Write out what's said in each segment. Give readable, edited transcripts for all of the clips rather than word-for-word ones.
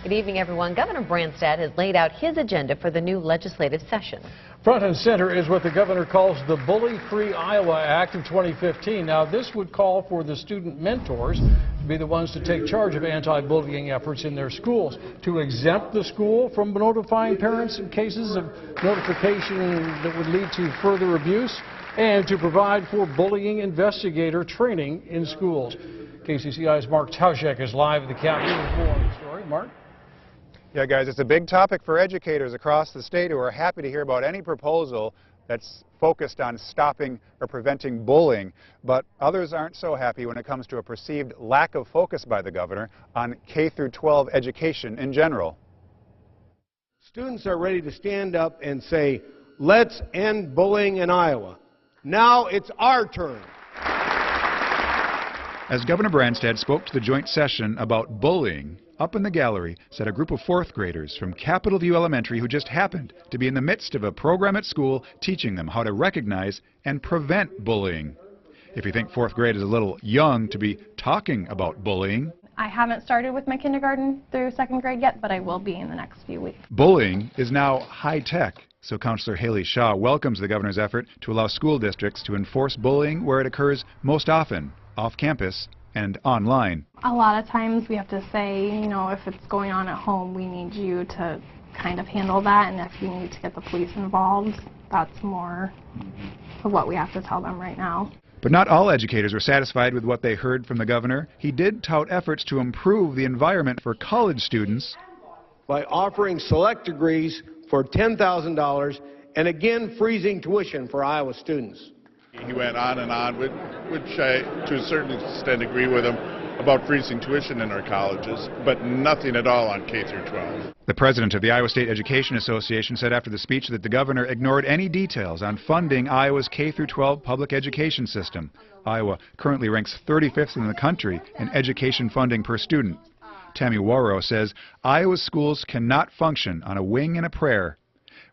Good evening, everyone. Governor Branstad has laid out his agenda for the new legislative session. Front and center is what the governor calls the Bully-Free Iowa Act of 2015. Now, this would call for the student mentors to be the ones to take charge of anti-bullying efforts in their schools, to exempt the school from notifying parents in cases of notification that would lead to further abuse, and to provide for bullying investigator training in schools. KCCI's Mark Tauschek is live at the Capitol with more on the story. Mark? Yeah, guys, it's a big topic for educators across the state who are happy to hear about any proposal that's focused on stopping or preventing bullying. But others aren't so happy when it comes to a perceived lack of focus by the governor on K-12 education in general. Students are ready to stand up and say, let's end bullying in Iowa. Now it's our turn. As Governor Branstad spoke to the joint session about bullying, up in the gallery sat a group of fourth graders from Capitol View Elementary who just happened to be in the midst of a program at school teaching them how to recognize and prevent bullying. If you think fourth grade is a little young to be talking about bullying, I haven't started with my kindergarten through second grade yet, but I will be in the next few weeks. Bullying is now high-tech, so Councillor Haley Shaw welcomes the governor's effort to allow school districts to enforce bullying where it occurs most often, off campus and online. A lot of times we have to say, you know, if it's going on at home, we need you to kind of handle that, and if you need to get the police involved, that's more of what we have to tell them right now. But not all educators were satisfied with what they heard from the governor. He did tout efforts to improve the environment for college students By offering select degrees for $10,000 and again freezing tuition for Iowa students. He went on and on, which I, to a certain extent, agree with him about freezing tuition in our colleges, but nothing at all on K through 12. The president of the Iowa State Education Association said after the speech that the governor ignored any details on funding Iowa's K through 12 public education system. Iowa currently ranks 35th in the country in education funding per student. Tammy Warrow says Iowa's schools cannot function on a wing and a prayer.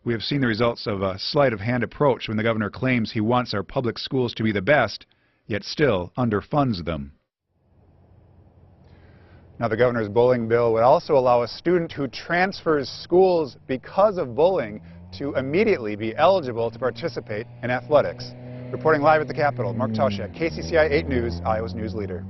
We have seen the results of a sleight-of-hand approach when the governor claims he wants our public schools to be the best, yet still underfunds them. Now, the governor's bullying bill would also allow a student who transfers schools because of bullying to immediately be eligible to participate in athletics. Reporting live at the Capitol, Mark Tauschek, KCCI 8 News, Iowa's news leader.